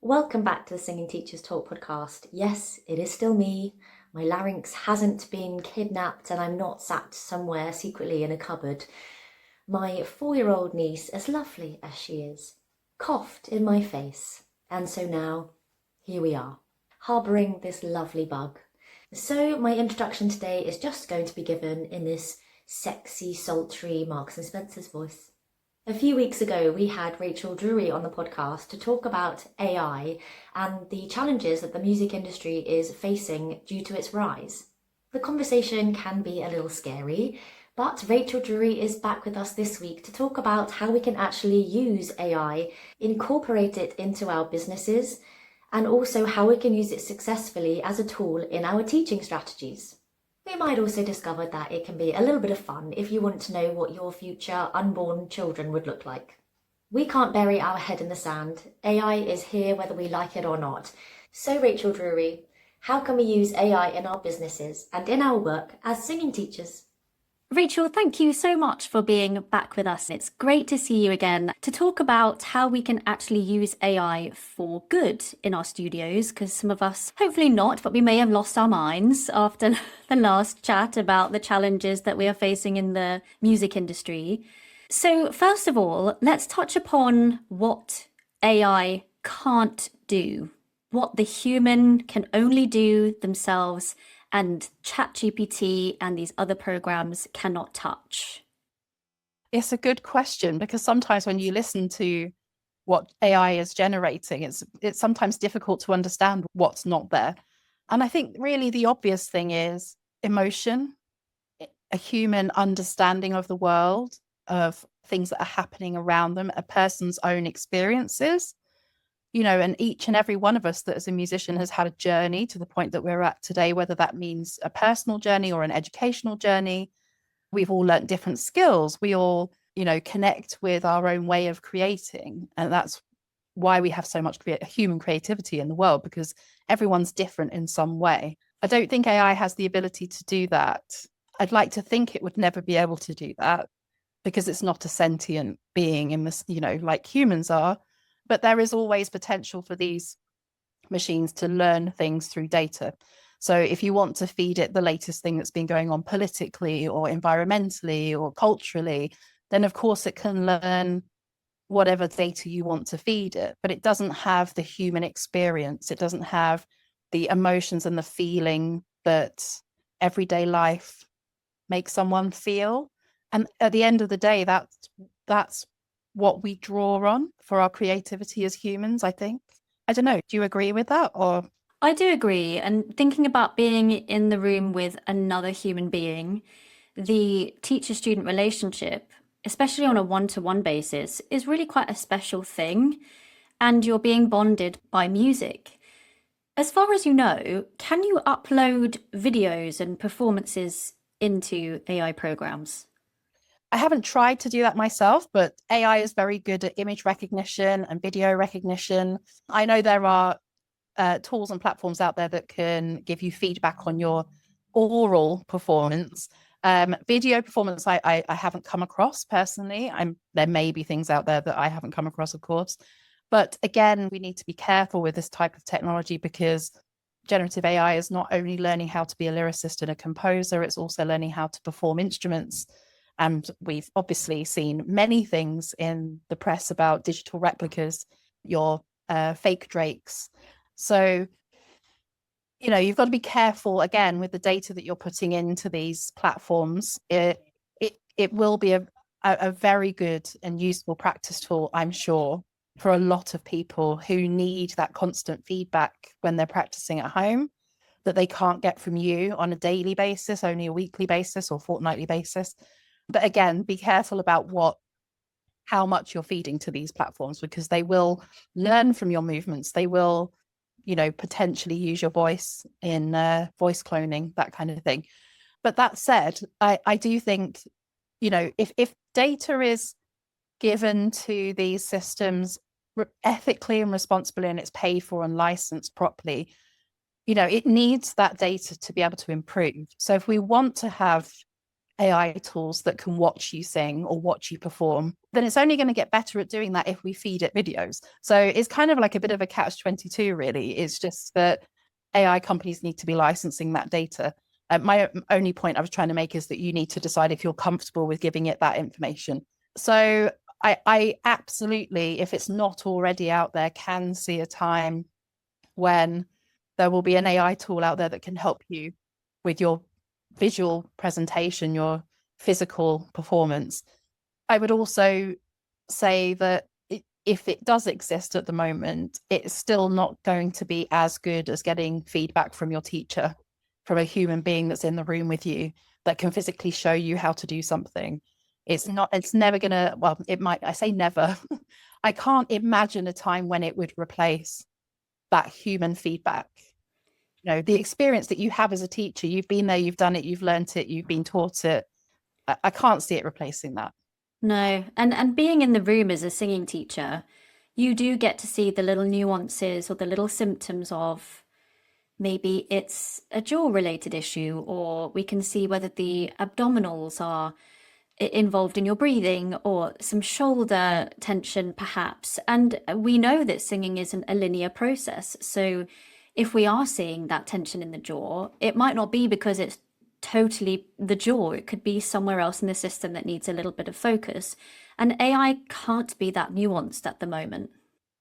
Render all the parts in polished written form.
Welcome back to the Singing Teachers Talk podcast. Yes, it is still me. My larynx hasn't been kidnapped and I'm not sat somewhere secretly in a cupboard. My 4-year-old niece, as lovely as she is, coughed in my face. And so now, here we are, harbouring this lovely bug. So my introduction today is just going to be given in this sexy, sultry Marks and Spencer's voice. A few weeks ago, we had Rachael Drury on the podcast to talk about AI and the challenges that the music industry is facing due to its rise. The conversation can be a little scary, but Rachael Drury is back with us this week to talk about how we can actually use AI, incorporate it into our businesses, and also how we can use it successfully as a tool in our teaching strategies. We might also discover that it can be a little bit of fun if you want to know what your future unborn children would look like. We can't bury our head in the sand. AI is here whether we like it or not. So Rachael Drury, how can we use AI in our businesses and in our work as singing teachers? Rachael, thank you so much for being back with us. It's great to see you again to talk about how we can actually use AI for good in our studios, because some of us, hopefully not, but we may have lost our minds after the last chat about the challenges that we are facing in the music industry. So first of all, let's touch upon what AI can't do, what the human can only do themselves and ChatGPT and these other programs cannot touch? It's a good question, because sometimes when you listen to what AI is generating, it's sometimes difficult to understand what's not there. And I think really the obvious thing is emotion, a human understanding of the world, of things that are happening around them, a person's own experiences. And each and every one of us that as a musician has had a journey to the point that we're at today, whether that means a personal journey or an educational journey. We've all learnt different skills. We all, connect with our own way of creating. And that's why we have so much human creativity in the world, because everyone's different in some way. I don't think AI has the ability to do that. I'd like to think it would never be able to do that, because it's not a sentient being in this, like humans are. But there is always potential for these machines to learn things through data. So if you want to feed it the latest thing that's been going on politically or environmentally or culturally, then of course it can learn whatever data you want to feed it. But it doesn't have the human experience. It doesn't have the emotions and the feeling that everyday life makes someone feel. And at the end of the day, that's what we draw on for our creativity as humans, I think. I don't know. Do you agree with that? Or I do agree. And thinking about being in the room with another human being, the teacher-student relationship, especially on a one-to-one basis, is really quite a special thing. And you're being bonded by music. As far as you know, can you upload videos and performances into AI programs? I haven't tried to do that myself, but AI is very good at image recognition and video recognition. I know there are tools and platforms out there that can give you feedback on your oral performance. Video performance, I haven't come across personally. There may be things out there that I haven't come across, of course. But again, we need to be careful with this type of technology, because generative AI is not only learning how to be a lyricist and a composer, it's also learning how to perform instruments. And we've obviously seen many things in the press about digital replicas, your fake Drakes. So, you've got to be careful, again, with the data that you're putting into these platforms. It will be a very good and useful practice tool, I'm sure, for a lot of people who need that constant feedback when they're practicing at home that they can't get from you on a daily basis, only a weekly basis or fortnightly basis. But again, be careful about how much you're feeding to these platforms, because they will learn from your movements. They will, potentially use your voice in voice cloning, that kind of thing. But that said, I do think, if data is given to these systems ethically and responsibly, and it's paid for and licensed properly, it needs that data to be able to improve. So if we want to have AI tools that can watch you sing or watch you perform, then it's only going to get better at doing that if we feed it videos. So it's kind of like a bit of a catch-22, really. It's just that AI companies need to be licensing that data. My only point I was trying to make is that you need to decide if you're comfortable with giving it that information. So I absolutely, if it's not already out there, can see a time when there will be an AI tool out there that can help you with your visual presentation, your physical performance. I would also say that if it does exist at the moment, it's still not going to be as good as getting feedback from your teacher, from a human being that's in the room with you that can physically show you how to do something. It's never gonna, well, it might, I say never. I can't imagine a time when it would replace that human feedback. The experience that you have as a teacher, you've been there, you've done it, you've learnt it, you've been taught it. I can't see it replacing that. No, and being in the room as a singing teacher, you do get to see the little nuances or the little symptoms of maybe it's a jaw related issue, or we can see whether the abdominals are involved in your breathing or some shoulder tension perhaps. And we know that singing isn't a linear process. So if we are seeing that tension in the jaw, it might not be because it's totally the jaw. It could be somewhere else in the system that needs a little bit of focus. And AI can't be that nuanced at the moment.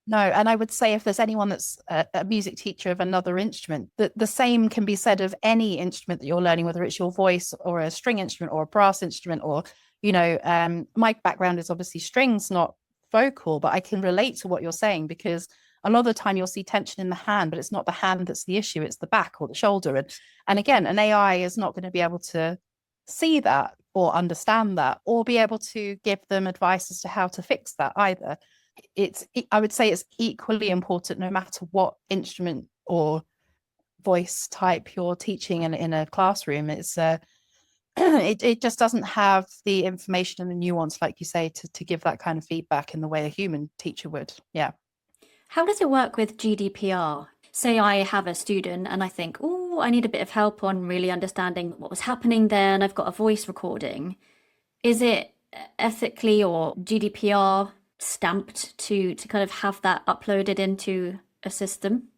No, and I would say if there's anyone that's a music teacher of another instrument, that the same can be said of any instrument that you're learning, whether it's your voice or a string instrument or a brass instrument, or, my background is obviously strings, not vocal, but I can relate to what you're saying, because a lot of the time you'll see tension in the hand, but it's not the hand that's the issue, it's the back or the shoulder. And again, an AI is not going to be able to see that or understand that or be able to give them advice as to how to fix that either. I would say it's equally important no matter what instrument or voice type you're teaching in a classroom. It's it just doesn't have the information and the nuance, like you say, to give that kind of feedback in the way a human teacher would. Yeah. How does it work with GDPR? Say I have a student and I think, oh, I need a bit of help on really understanding what was happening there, and I've got a voice recording. Is it ethically or GDPR stamped to kind of have that uploaded into a system?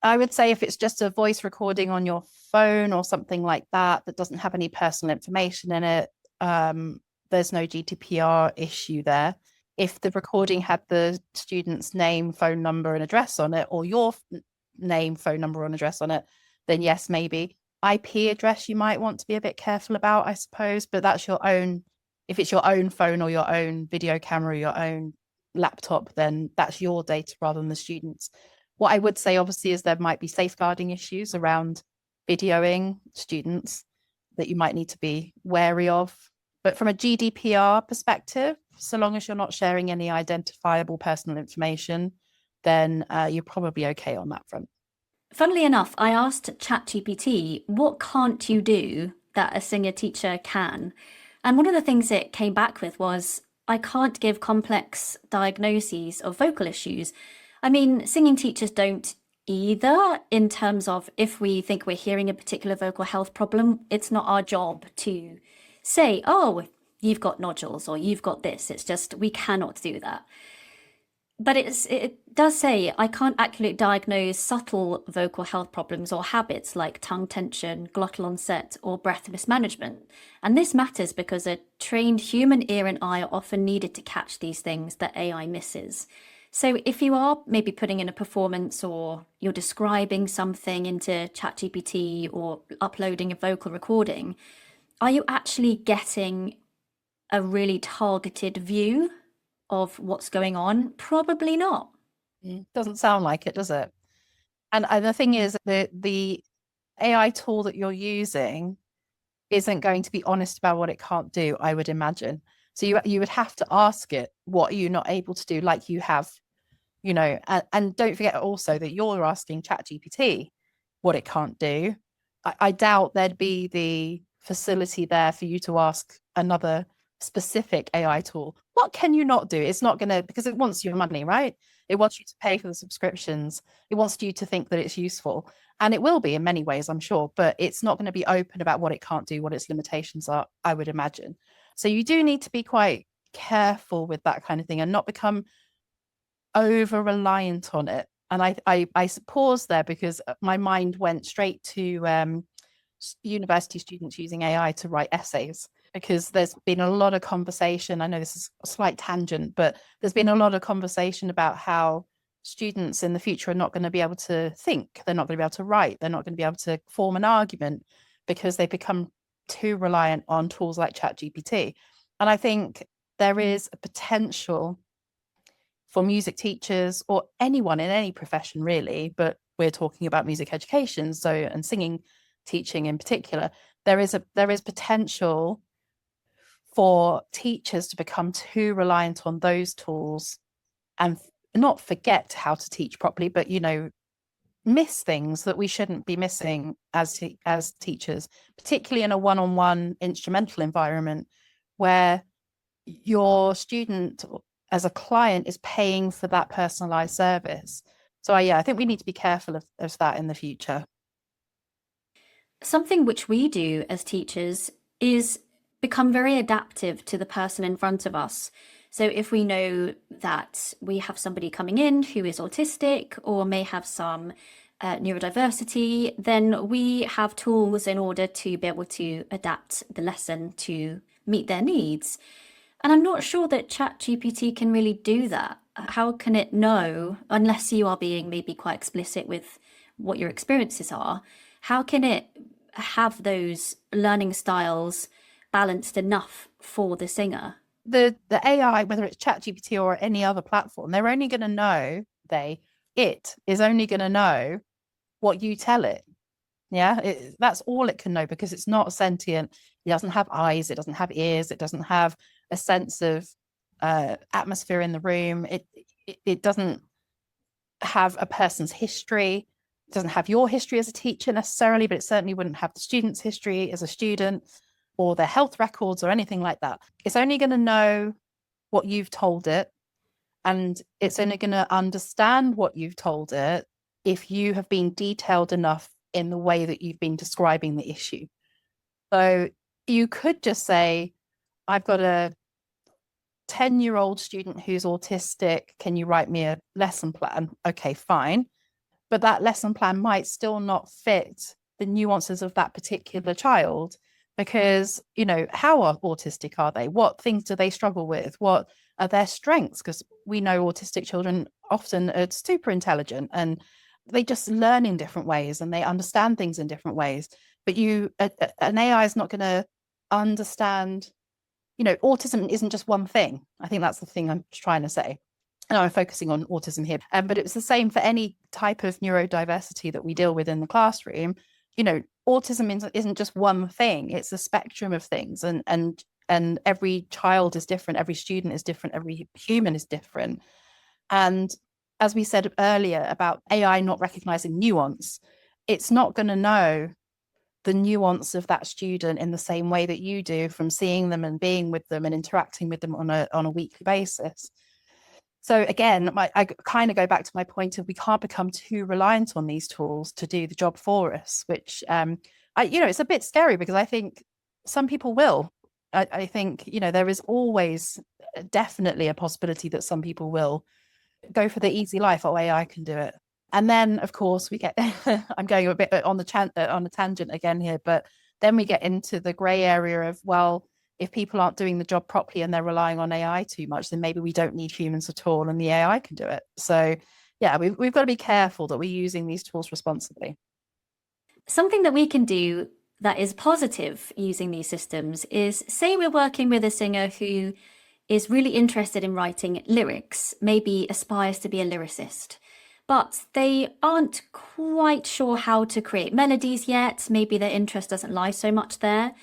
I would say if it's just a voice recording on your phone or something like that doesn't have any personal information in it, there's no GDPR issue there. If the recording had the student's name, phone number, and address on it, or your name, phone number, and address on it, then yes, maybe. IP address you might want to be a bit careful about, I suppose, but that's your own. If it's your own phone or your own video camera, your own laptop, then that's your data rather than the student's. What I would say, obviously, is there might be safeguarding issues around videoing students that you might need to be wary of. But from a GDPR perspective, so long as you're not sharing any identifiable personal information, then you're probably okay on that front. Funnily enough, I asked ChatGPT, what can't you do that a singer teacher can? And one of the things it came back with was, I can't give complex diagnoses of vocal issues. I mean, singing teachers don't either, in terms of if we think we're hearing a particular vocal health problem, it's not our job to say, oh, you've got nodules or you've got this. It's just, we cannot do that. But it does say I can't accurately diagnose subtle vocal health problems or habits like tongue tension, glottal onset, or breath mismanagement. And this matters because a trained human ear and eye are often needed to catch these things that AI misses. So if you are maybe putting in a performance or you're describing something into ChatGPT or uploading a vocal recording, are you actually getting a really targeted view of what's going on? Probably not. Doesn't sound like it, does it? And the thing is, the AI tool that you're using isn't going to be honest about what it can't do, I would imagine. So you would have to ask it, what are you not able to do, like you have, and don't forget also that you're asking ChatGPT what it can't do. I doubt there'd be the facility there for you to ask another specific AI tool. What can you not do? It's not going to, because it wants your money, right? It wants you to pay for the subscriptions. It wants you to think that it's useful. And it will be in many ways, I'm sure, but it's not going to be open about what it can't do, what its limitations are, I would imagine. So you do need to be quite careful with that kind of thing and not become over reliant on it. And I pause there because my mind went straight to university students using AI to write essays, because there's been a lot of conversation. I know this is a slight tangent, but there's been a lot of conversation about how students in the future are not going to be able to think. They're not going to be able to write. They're not going to be able to form an argument because they become too reliant on tools like ChatGPT. And I think there is a potential for music teachers or anyone in any profession really, but we're talking about music education, so, and singing teaching in particular, there is potential for teachers to become too reliant on those tools and not forget how to teach properly, but miss things that we shouldn't be missing as teachers, particularly in a one-on-one instrumental environment where your student as a client is paying for that personalized service. So I think we need to be careful of that in the future. Something which we do as teachers is become very adaptive to the person in front of us. So if we know that we have somebody coming in who is autistic or may have some neurodiversity, then we have tools in order to be able to adapt the lesson to meet their needs. And I'm not sure that ChatGPT can really do that. How can it know, unless you are being maybe quite explicit with what your experiences are, how can it have those learning styles balanced enough for the singer? The AI, whether it's ChatGPT or any other platform, they're only going to know, it is only going to know what you tell it. Yeah, that's all it can know, because it's not sentient. It doesn't have eyes, it doesn't have ears, it doesn't have a sense of atmosphere in the room. It doesn't have a person's history. It doesn't have your history as a teacher necessarily, but it certainly wouldn't have the student's history as a student or their health records or anything like that. It's only going to know what you've told it, and it's only going to understand what you've told it if you have been detailed enough in the way that you've been describing the issue. So you could just say, I've got a 10-year-old student who's autistic. Can you write me a lesson plan? Okay, fine. But that lesson plan might still not fit the nuances of that particular child, because, how autistic are they? What things do they struggle with? What are their strengths? Because we know autistic children often are super intelligent and they just learn in different ways and they understand things in different ways. But an AI is not going to understand, autism isn't just one thing. I think that's the thing I'm trying to say. And I'm focusing on autism here, but it's the same for any type of neurodiversity that we deal with in the classroom. Autism isn't just one thing, it's a spectrum of things, and every child is different, every student is different, every human is different. And as we said earlier about AI not recognizing nuance, it's not going to know the nuance of that student in the same way that you do from seeing them and being with them and interacting with them on a weekly basis. So again, I kind of go back to my point of we can't become too reliant on these tools to do the job for us, which it's a bit scary, because I think some people will. I think there is always definitely a possibility that some people will go for the easy life. Oh, AI can do it. And then, of course, we get, I'm going a bit on the tangent again here, but then we get into the gray area of, well, if people aren't doing the job properly and they're relying on AI too much, then maybe we don't need humans at all and the AI can do it. So yeah, we've got to be careful that we're using these tools responsibly. Something that we can do that is positive using these systems is, say we're working with a singer who is really interested in writing lyrics, maybe aspires to be a lyricist, but they aren't quite sure how to create melodies yet. Maybe their interest doesn't lie so much there.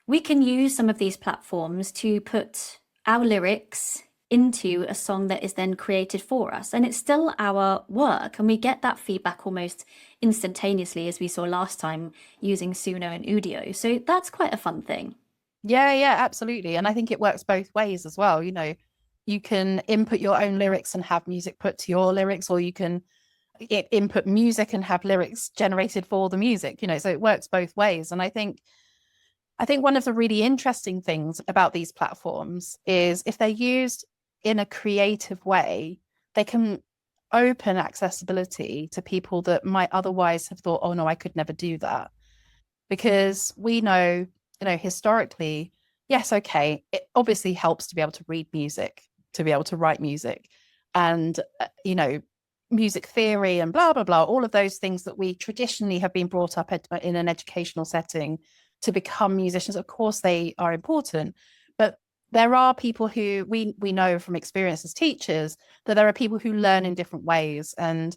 We can use some of these platforms to put our lyrics into a song that is then created for us. And it's still our work. And we get that feedback almost instantaneously, as we saw last time using Suno and Udio. So that's quite a fun thing. Yeah, absolutely. And I think it works both ways as well. You can input your own lyrics and have music put to your lyrics, or you can input music and have lyrics generated for the music, so it works both ways. And I think one of the really interesting things about these platforms is if they're used in a creative way, they can open accessibility to people that might otherwise have thought, oh no, I could never do that. Because we know, historically, yes, okay, it obviously helps to be able to read music, to be able to write music, and music theory and blah blah blah, all of those things that we traditionally have been brought up in an educational setting to become musicians. Of course they are important, but there are people who we know from experience as teachers that there are people who learn in different ways, and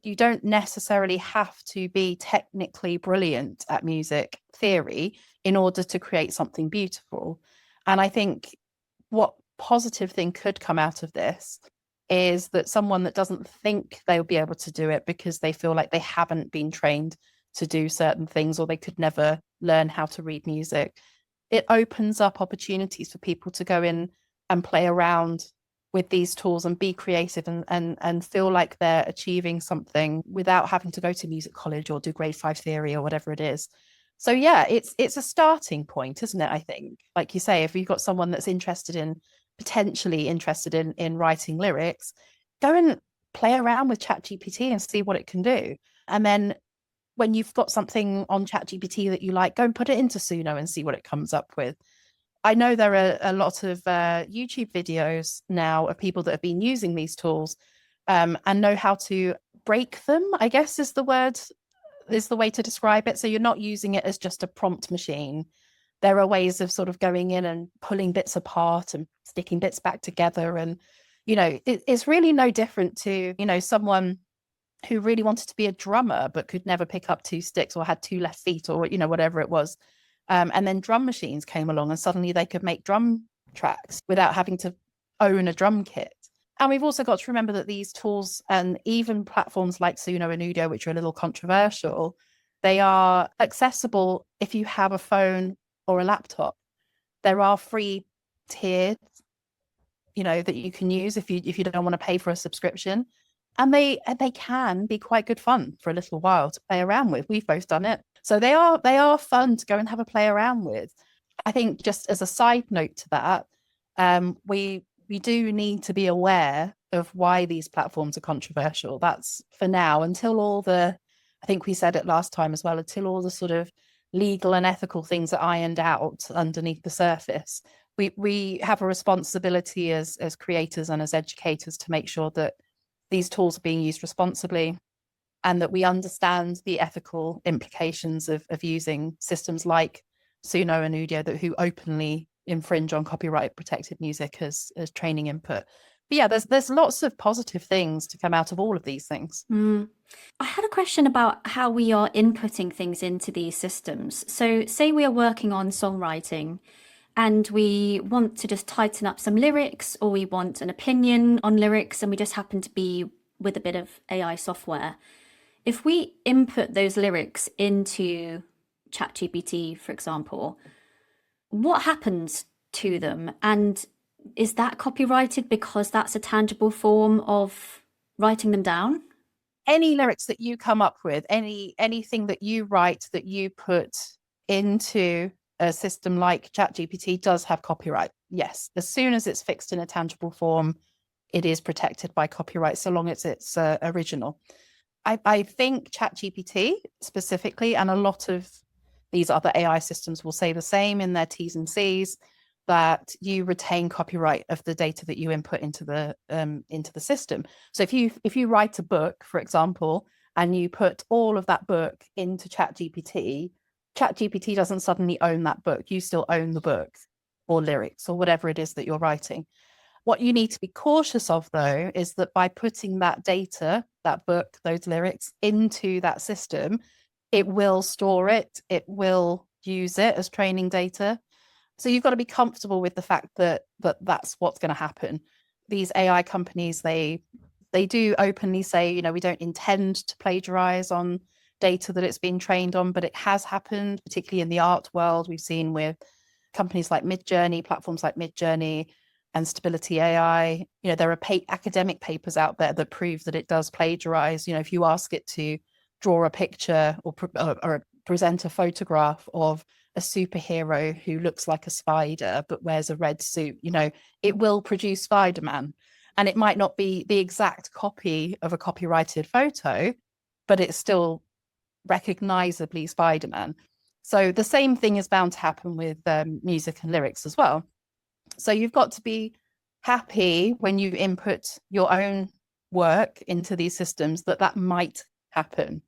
you don't necessarily have to be technically brilliant at music theory in order to create something beautiful. And I think what positive thing could come out of this is that someone that doesn't think they'll be able to do it because they feel like they haven't been trained to do certain things, or they could never learn how to read music, it opens up opportunities for people to go in and play around with these tools and be creative and feel like they're achieving something without having to go to music college or do grade 5 theory or whatever it is. So yeah, it's a starting point, isn't it? I think, like you say, if you've got someone that's potentially interested in writing lyrics, go and play around with ChatGPT and see what it can do. And then when you've got something on ChatGPT that you like, go and put it into Suno and see what it comes up with. I know there are a lot of YouTube videos now of people that have been using these tools and know how to break them, I guess is the way to describe it. So you're not using it as just a prompt machine. There are ways of sort of going in and pulling bits apart and sticking bits back together. And, it's really no different to, someone who really wanted to be a drummer but could never pick up two sticks or had two left feet or, whatever it was. And then drum machines came along and suddenly they could make drum tracks without having to own a drum kit. And we've also got to remember that these tools and even platforms like Suno and Udio, which are a little controversial, they are accessible if you have a phone or a laptop. There are free tiers, that you can use if you don't want to pay for a subscription. And they can be quite good fun for a little while to play around with. We've both done it. So they are fun to go and have a play around with. I think just as a side note to that, we do need to be aware of why these platforms are controversial. That's for now, until I think we said it last time as well, until all the sort of legal and ethical things are ironed out underneath the surface. We have a responsibility as creators and as educators to make sure that these tools are being used responsibly and that we understand the ethical implications of using systems like Suno and Udio who openly infringe on copyright protected music as training input. But yeah, there's lots of positive things to come out of all of these things. I had a question about how we are inputting things into these systems. So say we are working on songwriting and we want to just tighten up some lyrics, or we want an opinion on lyrics, and we just happen to be with a bit of AI software. If we input those lyrics into ChatGPT, for example, what happens to them? And is that copyrighted because that's a tangible form of writing them down? Any lyrics that you come up with, anything that you write that you put into a system like ChatGPT does have copyright. Yes, as soon as it's fixed in a tangible form, it is protected by copyright, so long as it's original. I think ChatGPT specifically, and a lot of these other AI systems will say the same in their T's and C's, that you retain copyright of the data that you input into the system. So if you write a book, for example, and you put all of that book into ChatGPT, ChatGPT doesn't suddenly own that book. You still own the book or lyrics or whatever it is that you're writing. What you need to be cautious of, though, is that by putting that data, that book, those lyrics into that system, it will store it, it will use it as training data. So you've got to be comfortable with the fact that that's what's going to happen. These AI companies, they do openly say, we don't intend to plagiarize on data that it's been trained on, but it has happened, particularly in the art world. We've seen with companies like Midjourney, platforms like Midjourney and Stability AI. There are academic papers out there that prove that it does plagiarize. If you ask it to draw a picture or present a photograph of a superhero who looks like a spider but wears a red suit, it will produce Spider-Man. And it might not be the exact copy of a copyrighted photo, but it's still recognizably Spider-Man. So the same thing is bound to happen with music and lyrics as well. So you've got to be happy when you input your own work into these systems that might happen.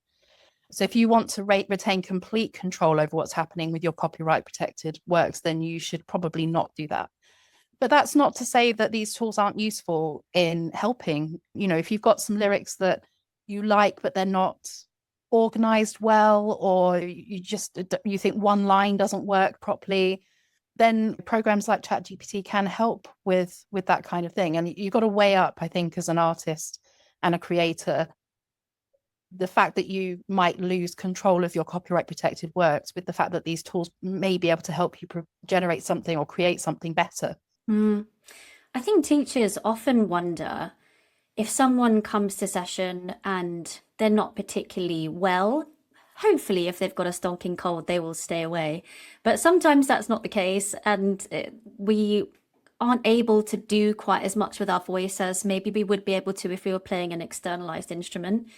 So if you want to retain complete control over what's happening with your copyright protected works, then you should probably not do that. But that's not to say that these tools aren't useful in helping. If you've got some lyrics that you like, but they're not organized well, or you think one line doesn't work properly, then programs like ChatGPT can help with that kind of thing. And you've got to weigh up, I think, as an artist and a creator, the fact that you might lose control of your copyright protected works with the fact that these tools may be able to help you generate something or create something better. I think teachers often wonder if someone comes to session and they're not particularly well. Hopefully, if they've got a stonking cold, they will stay away. But sometimes that's not the case, and we aren't able to do quite as much with our voice as maybe we would be able to if we were playing an externalized instrument.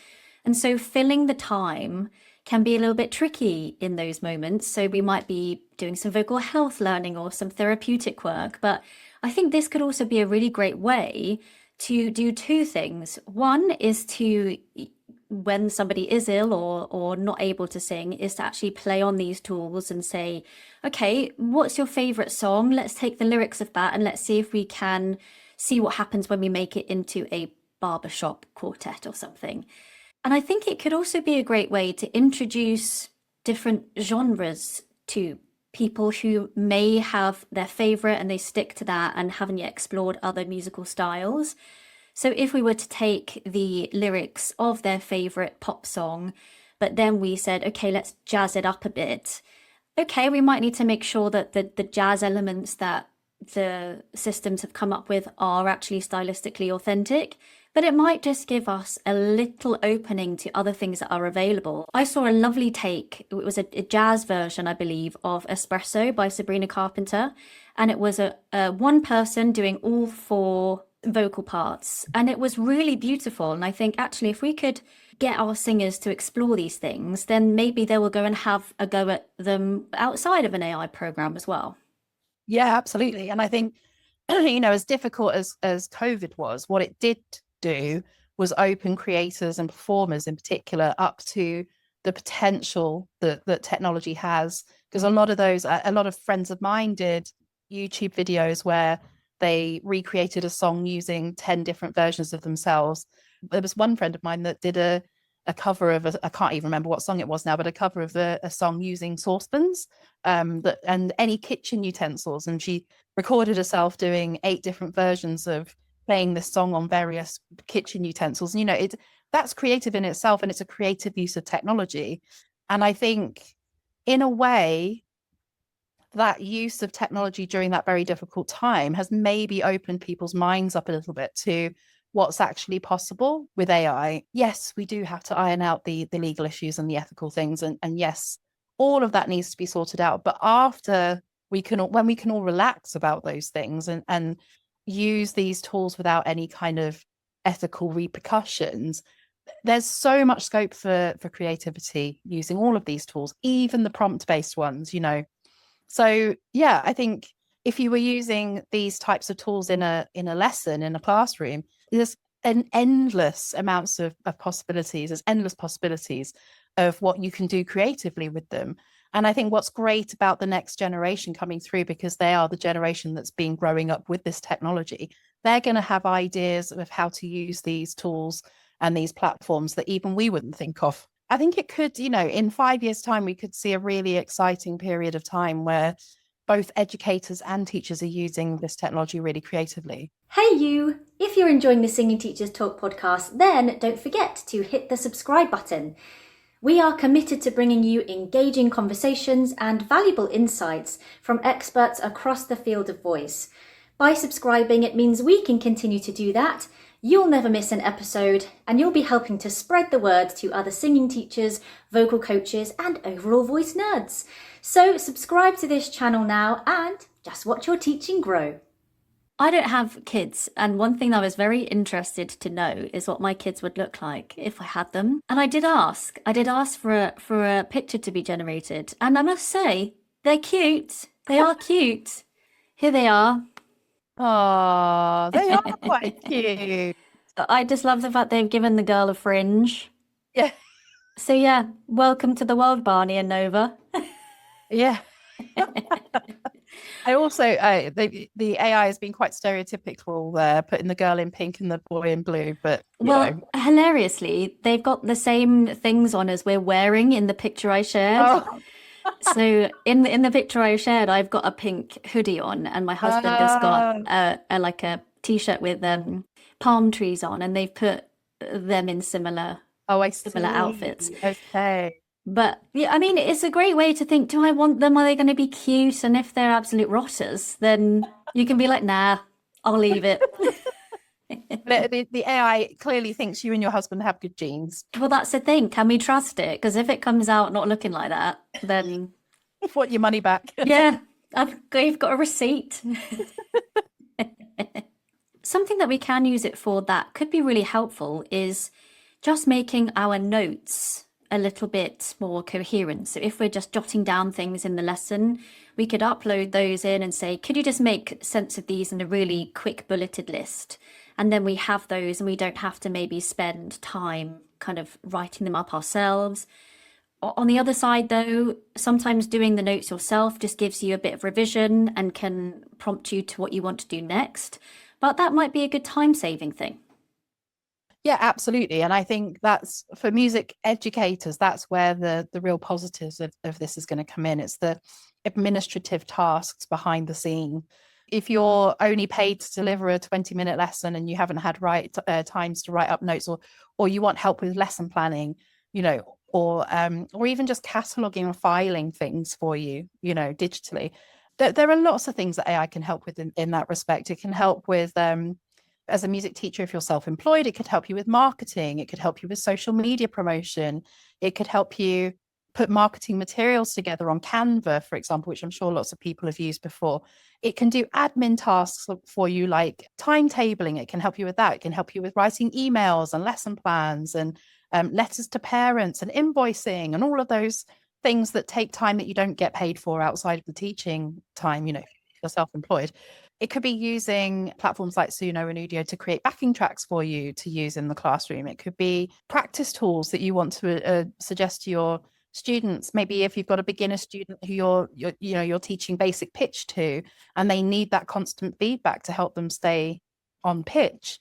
And so filling the time can be a little bit tricky in those moments. So we might be doing some vocal health learning or some therapeutic work. But I think this could also be a really great way to do two things. One is to, when somebody is ill or not able to sing, is to actually play on these tools and say, okay, what's your favorite song? Let's take the lyrics of that and let's see if we can see what happens when we make it into a barbershop quartet or something. And I think it could also be a great way to introduce different genres to people who may have their favorite and they stick to that and haven't yet explored other musical styles. So if we were to take the lyrics of their favorite pop song, but then we said, okay, let's jazz it up a bit. Okay, we might need to make sure that the jazz elements that the systems have come up with are actually stylistically authentic, but it might just give us a little opening to other things that are available. I saw a lovely take. It was a jazz version, I believe, of Espresso by Sabrina Carpenter. And it was a one person doing all four vocal parts. And it was really beautiful. And I think actually if we could get our singers to explore these things, then maybe they will go and have a go at them outside of an AI program as well. Yeah, absolutely. And I think, as difficult as COVID was, what it did do was open creators and performers in particular up to the potential that technology has. Because a lot of friends of mine did YouTube videos where they recreated a song using 10 different versions of themselves. There was one friend of mine that did a cover of I can't even remember what song it was now, but a cover of a song using saucepans and any kitchen utensils. And she recorded herself doing 8 different versions of playing this song on various kitchen utensils. And, that's creative in itself, and it's a creative use of technology. And I think in a way that use of technology during that very difficult time has maybe opened people's minds up a little bit to what's actually possible with AI. Yes, we do have to iron out the legal issues and the ethical things. And yes, all of that needs to be sorted out. But after when we can all relax about those things and use these tools without any kind of ethical repercussions, there's so much scope for creativity using all of these tools, even the prompt-based ones, So yeah, I think if you were using these types of tools in a lesson, in a classroom, there's an endless amounts of possibilities. There's endless possibilities of what you can do creatively with them. And I think what's great about the next generation coming through, because they are the generation that's been growing up with this technology, they're going to have ideas of how to use these tools and these platforms that even we wouldn't think of. I think it could, in 5 years' time, we could see a really exciting period of time where both educators and teachers are using this technology really creatively. Hey you! If you're enjoying the Singing Teachers Talk podcast, then don't forget to hit the subscribe button. We are committed to bringing you engaging conversations and valuable insights from experts across the field of voice. By subscribing, it means we can continue to do that. You'll never miss an episode, and you'll be helping to spread the word to other singing teachers, vocal coaches, and overall voice nerds. So subscribe to this channel now and just watch your teaching grow. I don't have kids, and one thing I was very interested to know is what my kids would look like if I had them. And I did ask for a picture to be generated, and I must say, they're cute. They are cute. Here they are. Oh, they are quite cute. I just love the fact they've given the girl a fringe. Yeah. So yeah, welcome to the world, Barney and Nova. Yeah. I also, the AI has been quite stereotypical there, putting the girl in pink and the boy in blue. But hilariously, they've got the same things on as we're wearing in the picture I shared. Oh. So in the picture I shared, I've got a pink hoodie on, and my husband has got a t-shirt with palm trees on, and they've put them in similar outfits. Okay. But yeah, I mean, it's a great way to think, do I want them? Are they going to be cute? And if they're absolute rotters, then you can be like, nah, I'll leave it. The AI clearly thinks you and your husband have good genes. Well, that's the thing. Can we trust it? Because if it comes out not looking like that, then... want your money back. Yeah, you've got a receipt. Something that we can use it for that could be really helpful is just making our notes a little bit more coherent. So if we're just jotting down things in the lesson, we could upload those in and say, could you just make sense of these in a really quick bulleted list? And then we have those and we don't have to maybe spend time kind of writing them up ourselves. On the other side, though, sometimes doing the notes yourself just gives you a bit of revision and can prompt you to what you want to do next. But that might be a good time-saving thing. Yeah, absolutely. And I think that's for music educators, that's where the real positives of this is going to come in. It's the administrative tasks behind the scene. If you're only paid to deliver a 20-minute lesson and you haven't had times to write up notes, or you want help with lesson planning, or even just cataloging and filing things for you, digitally, there are lots of things that AI can help with in that respect. It can help with as a music teacher, if you're self-employed, it could help you with marketing. It could help you with social media promotion. It could help you put marketing materials together on Canva, for example, which I'm sure lots of people have used before. It can do admin tasks for you, like timetabling. It can help you with that. It can help you with writing emails and lesson plans and letters to parents and invoicing and all of those things that take time that you don't get paid for outside of the teaching time, if you're self-employed. It could be using platforms like Suno and Udio to create backing tracks for you to use in the classroom. It could be practice tools that you want to suggest to your students. Maybe if you've got a beginner student who you're teaching basic pitch to, and they need that constant feedback to help them stay on pitch,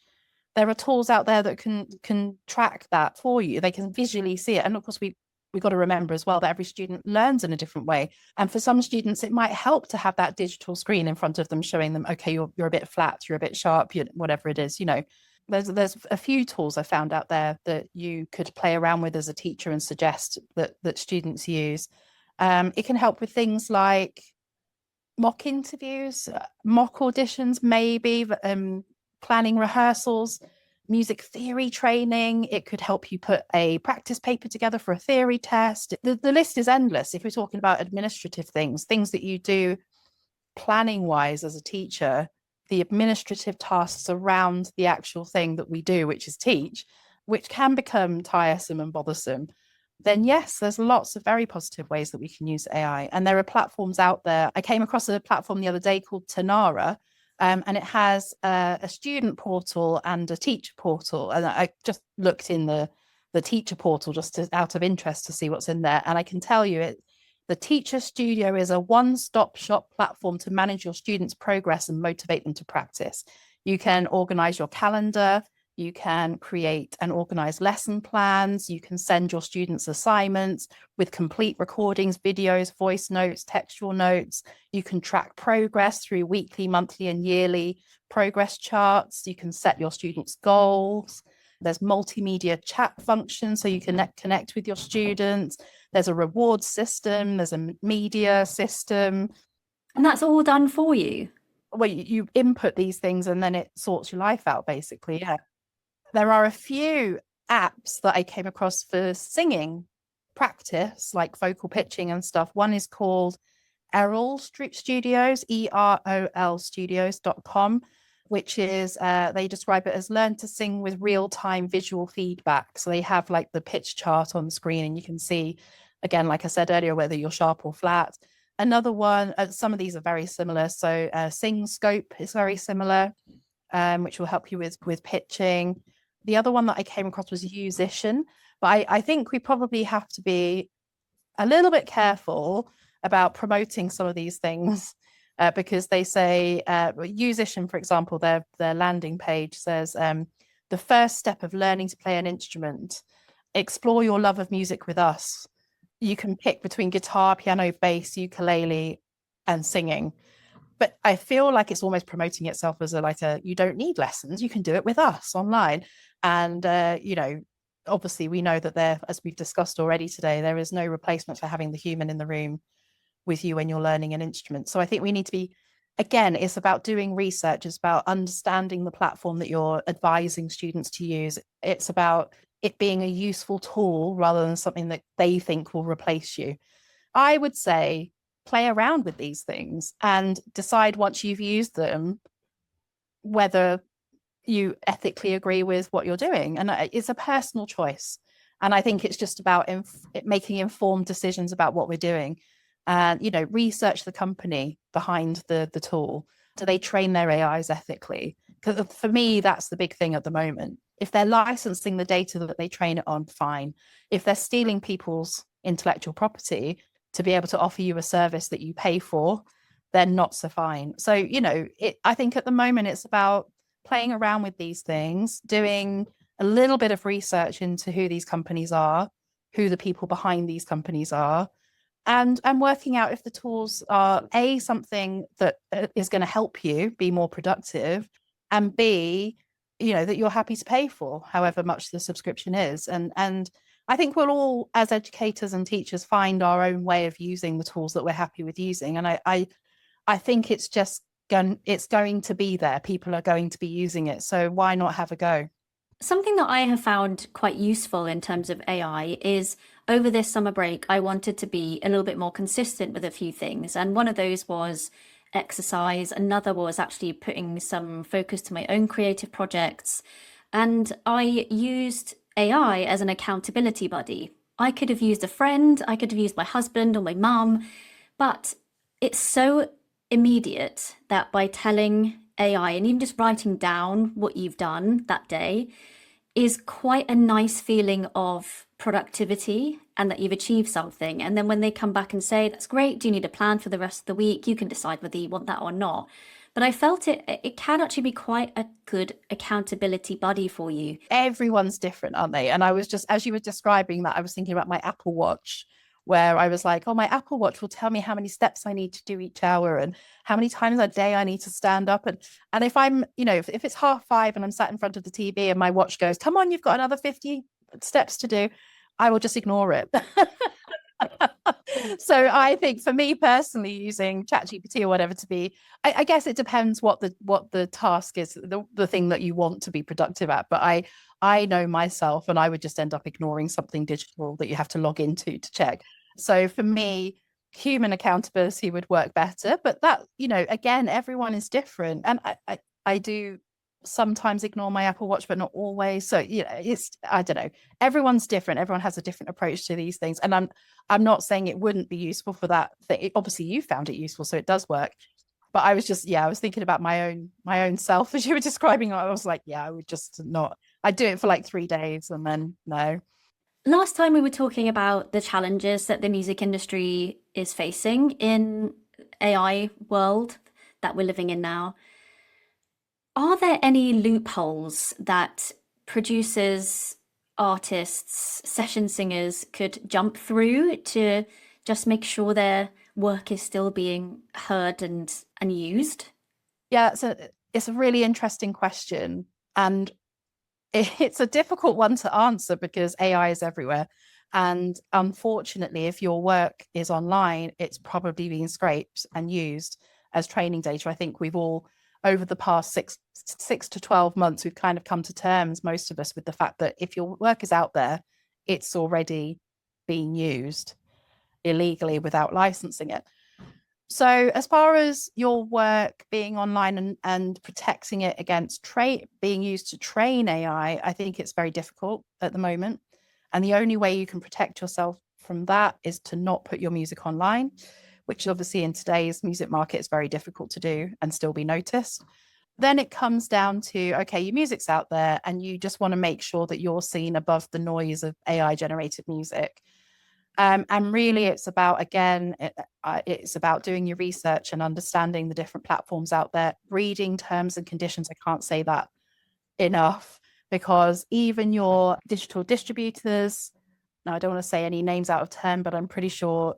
there are tools out there that can track that for you. They can visually see it. And of course, we've got to remember as well that every student learns in a different way. And for some students, it might help to have that digital screen in front of them showing them, okay, you're a bit flat, you're a bit sharp, whatever it is. There's a few tools I found out there that you could play around with as a teacher and suggest that students use. It can help with things like mock interviews, mock auditions, maybe planning rehearsals, music theory training. It could help you put a practice paper together for a theory test. The list is endless. If we're talking about administrative things that you do planning wise as a teacher, the administrative tasks around the actual thing that we do, which is teach, which can become tiresome and bothersome, then yes, there's lots of very positive ways that we can use AI. And there are platforms out there. I came across a platform the other day called Tanara, and it has a student portal and a teacher portal. And I just looked in the teacher portal out of interest to see what's in there. And I can tell you the Teacher Studio is a one-stop shop platform to manage your students' progress and motivate them to practice. You can organize your calendar. You can create and organize lesson plans. You can send your students assignments with complete recordings, videos, voice notes, textual notes. You can track progress through weekly, monthly, and yearly progress charts. You can set your students' goals. There's multimedia chat functions so you can connect with your students. There's a reward system. There's a media system. And that's all done for you. Well, you input these things and then it sorts your life out, basically. Yeah. There are a few apps that I came across for singing practice, like vocal pitching and stuff. One is called Errol Studios, EROL Studios.com, which is, they describe it as learn to sing with real-time visual feedback. So they have like the pitch chart on the screen and you can see, again, like I said earlier, whether you're sharp or flat. Another one, some of these are very similar. So Sing Scope is very similar, which will help you with pitching. The other one that I came across was Musician, but I think we probably have to be a little bit careful about promoting some of these things because they say, Musician, for example, their landing page says, the first step of learning to play an instrument, explore your love of music with us. You can pick between guitar, piano, bass, ukulele, and singing. But I feel like it's almost promoting itself as you don't need lessons. You can do it with us online. And, obviously we know that there, as we've discussed already today, there is no replacement for having the human in the room with you when you're learning an instrument. So I think we need to be, again, it's about doing research. It's about understanding the platform that you're advising students to use. It's about it being a useful tool rather than something that they think will replace you. I would say play around with these things and decide once you've used them whether you ethically agree with what you're doing. And it's a personal choice. And I think it's just about making informed decisions about what we're doing. And, research the company behind the tool. Do they train their AIs ethically? Because for me, that's the big thing at the moment. If they're licensing the data that they train it on, fine. If they're stealing people's intellectual property to be able to offer you a service that you pay for, then not so fine. So, I think at the moment it's about playing around with these things, doing a little bit of research into who these companies are, who the people behind these companies are, and working out if the tools are A, something that is going to help you be more productive, and B, that you're happy to pay for, however much the subscription is. And I think we'll all, as educators and teachers, find our own way of using the tools that we're happy with using. And I think it's going to be there. People are going to be using it. So why not have a go? Something that I have found quite useful in terms of AI is over this summer break, I wanted to be a little bit more consistent with a few things. And one of those was exercise. Another was actually putting some focus to my own creative projects. And I used AI as an accountability buddy. I could have used a friend, I could have used my husband or my mum, but it's so immediate that by telling AI and even just writing down what you've done that day is quite a nice feeling of productivity and that you've achieved something. And then when they come back and say, that's great, do you need a plan for the rest of the week? You can decide whether you want that or not. But I felt it can actually be quite a good accountability buddy for you. Everyone's different, aren't they? And I was just, as you were describing that, I was thinking about my Apple Watch, where I was like, oh, my Apple Watch will tell me how many steps I need to do each hour and how many times a day I need to stand up. And if I'm, if it's 5:30 and I'm sat in front of the TV and my watch goes, come on, you've got another 50 steps to do, I will just ignore it. So I think for me personally, using ChatGPT or whatever to be, I guess it depends what the task is, the thing that you want to be productive at. But I know myself, and I would just end up ignoring something digital that you have to log into to check. So for me, human accountability would work better. But that, again, everyone is different. And I do sometimes ignore my Apple Watch, but not always. So, it's, I don't know, everyone's different. Everyone has a different approach to these things. And I'm not saying it wouldn't be useful for that thing. Obviously you found it useful, so it does work. But I was just, I was thinking about my own self as you were describing. I was like, I would just not, I'd do it for like 3 days and then no. Last time we were talking about the challenges that the music industry is facing in AI world that we're living in now. Are there any loopholes that producers, artists, session singers could jump through to just make sure their work is still being heard and used? Yeah, so it's a really interesting question. And It's a difficult one to answer because AI is everywhere. And unfortunately, if your work is online, it's probably being scraped and used as training data. I think we've all, over the past six to 12 months, we've kind of come to terms, most of us, with the fact that if your work is out there, it's already being used illegally without licensing it. So as far as your work being online and protecting it against being used to train AI, I think it's very difficult at the moment. And the only way you can protect yourself from that is to not put your music online, which obviously in today's music market is very difficult to do and still be noticed. Then it comes down to, okay, your music's out there and you just want to make sure that you're seen above the noise of AI generated music. And really, it's about, again, it's about doing your research and understanding the different platforms out there, reading terms and conditions. I can't say that enough, because even your digital distributors, now I don't want to say any names out of turn, but I'm pretty sure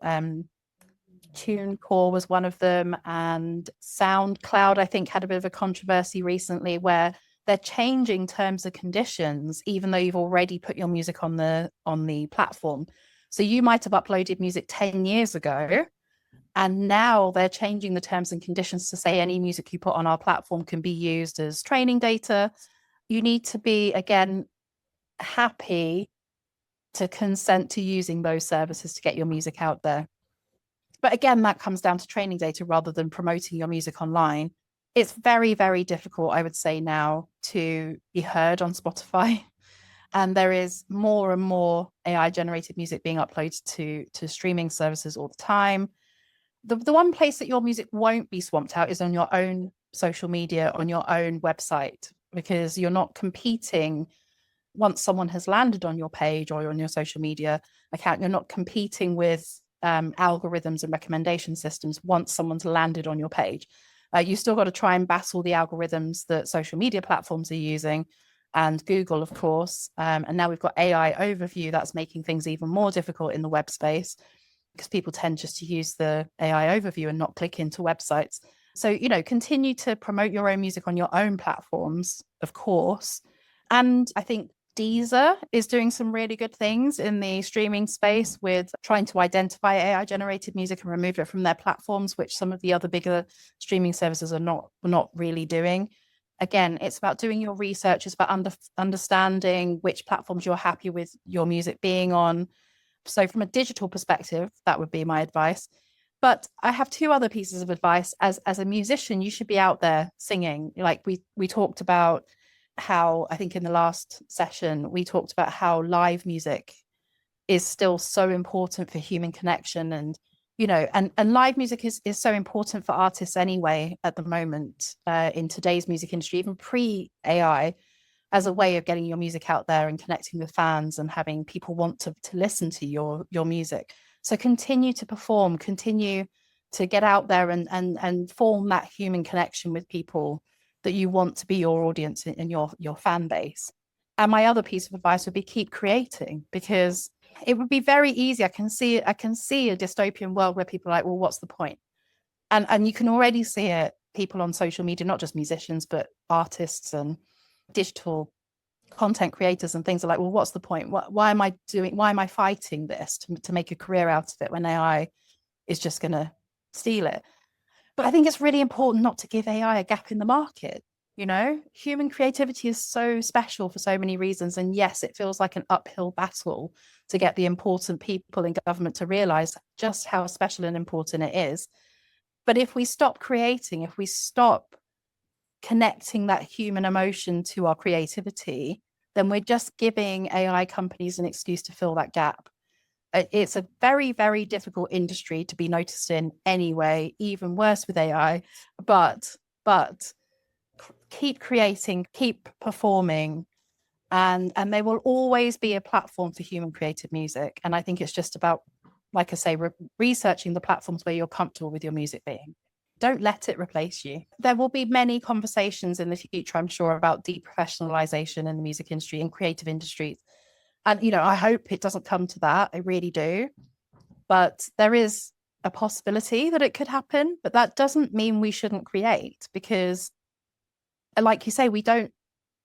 TuneCore was one of them, and SoundCloud, I think, had a bit of a controversy recently where they're changing terms and conditions, even though you've already put your music on the platform. So you might have uploaded music 10 years ago, and now they're changing the terms and conditions to say any music you put on our platform can be used as training data. You need to be, again, happy to consent to using those services to get your music out there. But again, that comes down to training data rather than promoting your music online. It's very, very difficult, I would say now, to be heard on Spotify. And there is more and more AI generated music being uploaded to streaming services all the time. The one place that your music won't be swamped out is on your own social media, on your own website, because you're not competing. Once someone has landed on your page or on your social media account, you're not competing with algorithms and recommendation systems once someone's landed on your page. You still got to try and battle the algorithms that social media platforms are using, and Google, of course. And now we've got AI overview that's making things even more difficult in the web space, because people tend just to use the AI overview and not click into websites. So, continue to promote your own music on your own platforms, of course. And I think Deezer is doing some really good things in the streaming space with trying to identify AI generated music and remove it from their platforms, which some of the other bigger streaming services are not really doing. Again, it's about doing your research. It's about understanding which platforms you're happy with your music being on. So from a digital perspective, that would be my advice. But I have two other pieces of advice. As a musician, you should be out there singing. Like we talked about how, I think in the last session, we talked about how live music is still so important for human connection. And and live music is so important for artists anyway at the moment, in today's music industry, even pre-AI, as a way of getting your music out there and connecting with fans and having people want to listen to your music. So continue to perform, continue to get out there and form that human connection with people that you want to be your audience and your fan base. And my other piece of advice would be keep creating, because it would be very easy. I can see a dystopian world where people are like, well, what's the point? And you can already see it, people on social media, not just musicians, but artists and digital content creators and things are like, well, what's the point? Why am I fighting this to make a career out of it when AI is just going to steal it? But I think it's really important not to give AI a gap in the market. Human creativity is so special for so many reasons. And yes, it feels like an uphill battle to get the important people in government to realize just how special and important it is. But if we stop creating, if we stop connecting that human emotion to our creativity, then we're just giving AI companies an excuse to fill that gap. It's a very, very difficult industry to be noticed in anyway, even worse with AI. But keep creating, keep performing, and there will always be a platform for human created music. And I think it's just about, like I say, researching the platforms where you're comfortable with your music being. Don't let it replace you. There will be many conversations in the future, I'm sure, about deprofessionalization in the music industry and creative industries. And, I hope it doesn't come to that. I really do. But there is a possibility that it could happen. But that doesn't mean we shouldn't create, because, like you say, we don't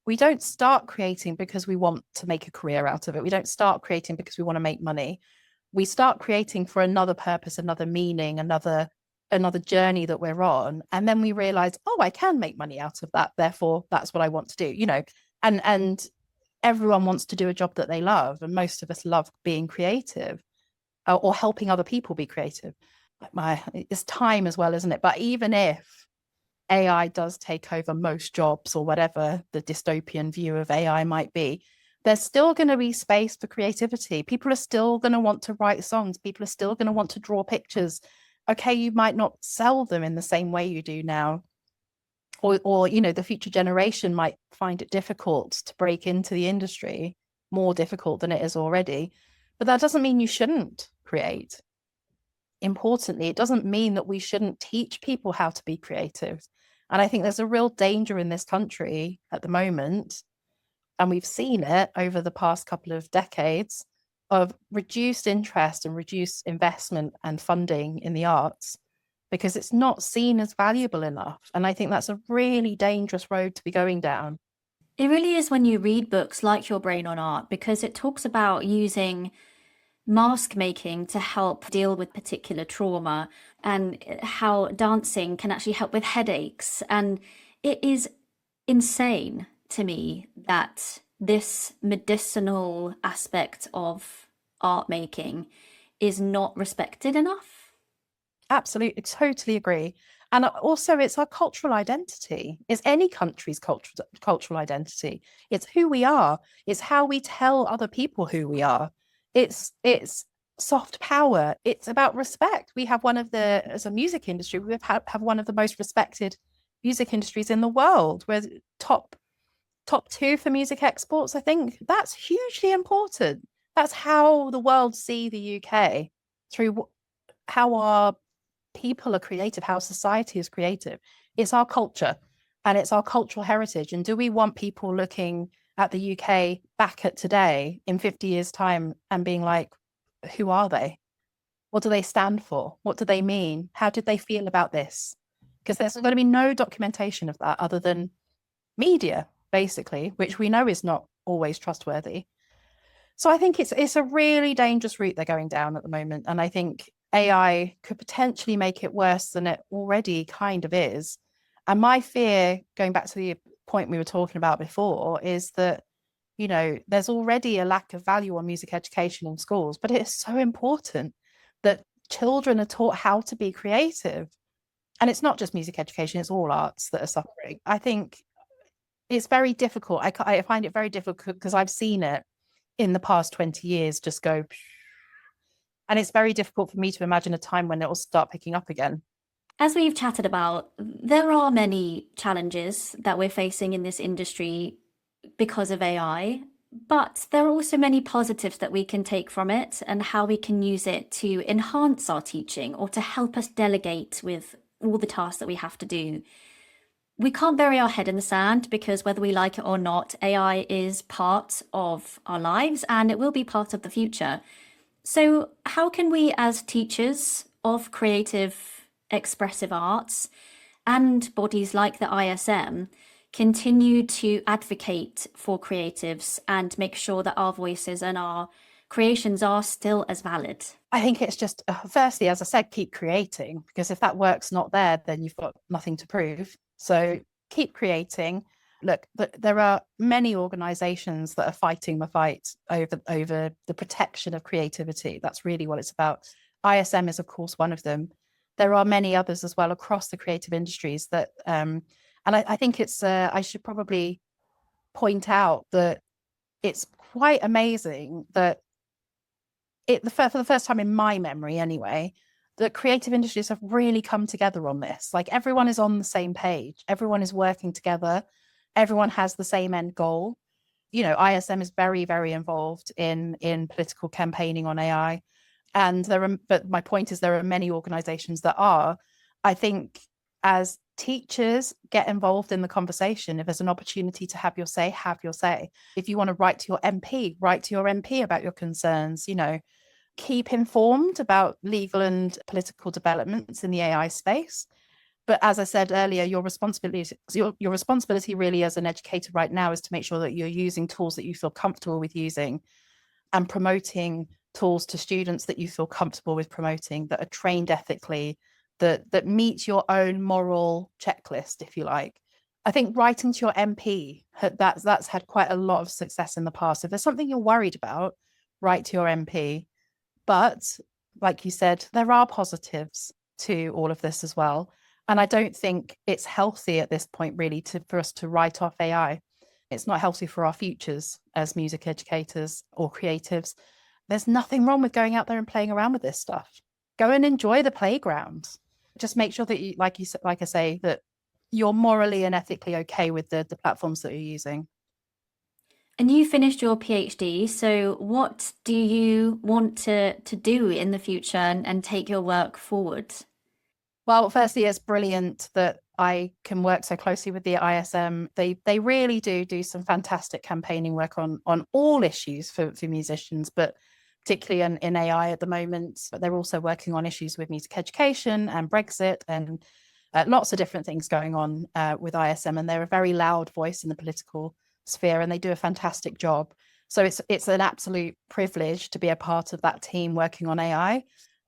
we don't start creating because we want to make a career out of it. We don't start creating because we want to make money. We start creating for another purpose, another meaning, another journey that we're on. And then we realize, oh, I can make money out of that. Therefore, that's what I want to do, you know, and everyone wants to do a job that they love. And most of us love being creative or helping other people be creative. It's time as well, isn't it? But even if AI does take over most jobs or whatever the dystopian view of AI might be, there's still going to be space for creativity. People are still going to want to write songs. People are still going to want to draw pictures. Okay, you might not sell them in the same way you do now. Or you know, the future generation might find it difficult to break into the industry, more difficult than it is already. But that doesn't mean you shouldn't create. Importantly, it doesn't mean that we shouldn't teach people how to be creative. And I think there's a real danger in this country at the moment, and we've seen it over the past couple of decades, of reduced interest and reduced investment and funding in the arts because it's not seen as valuable enough. And I think that's a really dangerous road to be going down. It really is when you read books like Your Brain on Art, because it talks about using mask making to help deal with particular trauma and how dancing can actually help with headaches. And it is insane to me that this medicinal aspect of art making is not respected enough. Absolutely, totally agree. And also, it's our cultural identity. It's any country's cultural identity. It's who we are. It's how we tell other people who we are. It's soft power. It's about respect. We have as a music industry, we have one of the most respected music industries in the world. We're top 2 for music exports, I think. That's hugely important. That's how the world see the UK, through how our people are creative, how society is creative. It's our culture and it's our cultural heritage. And do we want people looking at the UK back at today in 50 years' time and being like, who are they? What do they stand for? What do they mean? How did they feel about this? Because there's going to be no documentation of that other than media, basically, which we know is not always trustworthy. So I think it's a really dangerous route they're going down at the moment. And I think AI could potentially make it worse than it already kind of is. And my fear, going back to the point we were talking about before, is that, you know, there's already a lack of value on music education in schools, but it is so important that children are taught how to be creative. And it's not just music education, it's all arts that are suffering. I think it's very difficult. I find it very difficult because I've seen it in the past 20 years just go. And it's very difficult for me to imagine a time when it will start picking up again. As we've chatted about, there are many challenges that we're facing in this industry because of AI, but there are also many positives that we can take from it and how we can use it to enhance our teaching or to help us delegate with all the tasks that we have to do. We can't bury our head in the sand because whether we like it or not, AI is part of our lives and it will be part of the future. So how can we as teachers of creative expressive arts and bodies like the ISM continue to advocate for creatives and make sure that our voices and our creations are still as valid? I think it's just, firstly, as I said, keep creating, because if that work's not there, then you've got nothing to prove. So keep creating. Look, there are many organizations that are fighting the fight over the protection of creativity. That's really what it's about. ISM is, of course, one of them. There are many others as well across the creative industries that, and I think it's, I should probably point out that it's quite amazing that for the first time in my memory anyway, the creative industries have really come together on this. Like, everyone is on the same page. Everyone is working together. Everyone has the same end goal. You know, ISM is very, very involved in political campaigning on AI. But my point is, there are many organizations that are. I think as teachers get involved in the conversation, if there's an opportunity to have your say, have your say. If you want to write to your MP, write to your MP about your concerns, you know, keep informed about legal and political developments in the AI space. But as I said earlier, your responsibility really as an educator right now is to make sure that you're using tools that you feel comfortable with using and promoting tools to students that you feel comfortable with promoting, that are trained ethically, that meet your own moral checklist, if you like. I think writing to your MP, that's had quite a lot of success in the past. If there's something you're worried about, write to your MP. But like you said, there are positives to all of this as well. And I don't think it's healthy at this point, really, for us to write off AI. It's not healthy for our futures as music educators or creatives. There's nothing wrong with going out there and playing around with this stuff. Go and enjoy the playground. Just make sure that you, like I say, that you're morally and ethically okay with the platforms that you're using. And you finished your PhD, so what do you want to do in the future and take your work forward? Well, firstly, it's brilliant that I can work so closely with the ISM. They really do some fantastic campaigning work on all issues for musicians, but particularly in AI at the moment. But they're also working on issues with music education and Brexit and lots of different things going on with ISM. And they're a very loud voice in the political sphere, and they do a fantastic job. So it's an absolute privilege to be a part of that team working on AI.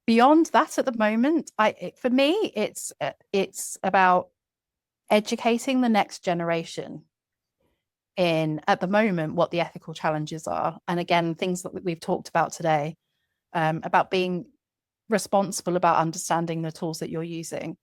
Beyond that, at the moment, for me, it's about educating the next generation in, at the moment, what the ethical challenges are. And again, things that we've talked about today, about being responsible about understanding the tools that you're using.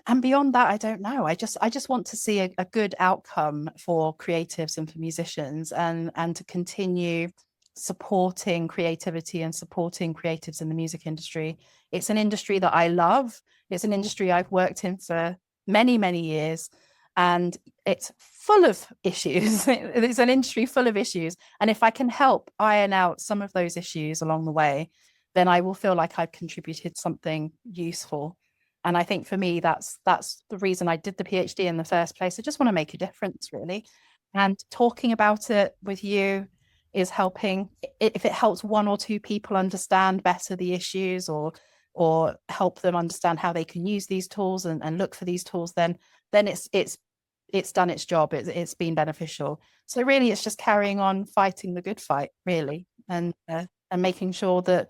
And beyond that, I don't know. I just want to see a good outcome for creatives and for musicians, and to continue supporting creativity and supporting creatives in the music industry. It's an industry that I love. It's an industry I've worked in for many, many years, and it's full of issues. It's an industry full of issues. And if I can help iron out some of those issues along the way, then I will feel like I've contributed something useful. And I think for me, that's the reason I did the PhD in the first place. I just want to make a difference, really. And talking about it with you is helping. If it helps one or two people understand better the issues, or help them understand how they can use these tools and look for these tools, then it's done its job. It's been beneficial. So really, it's just carrying on fighting the good fight, really, and making sure that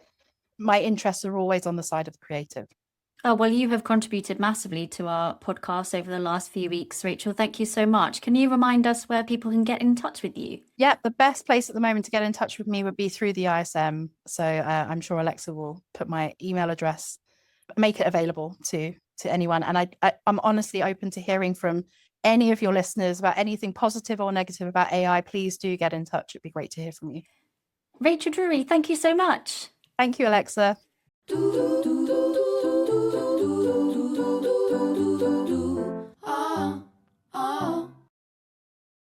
my interests are always on the side of the creative. Oh, well, you have contributed massively to our podcast over the last few weeks, Rachael. Thank you so much. Can you remind us where people can get in touch with you? Yeah, the best place at the moment to get in touch with me would be through the ISM. So I'm sure Alexa will put my email address, make it available to anyone. And I'm honestly open to hearing from any of your listeners about anything positive or negative about AI. Please do get in touch. It'd be great to hear from you. Rachael Drury, thank you so much. Thank you, Alexa.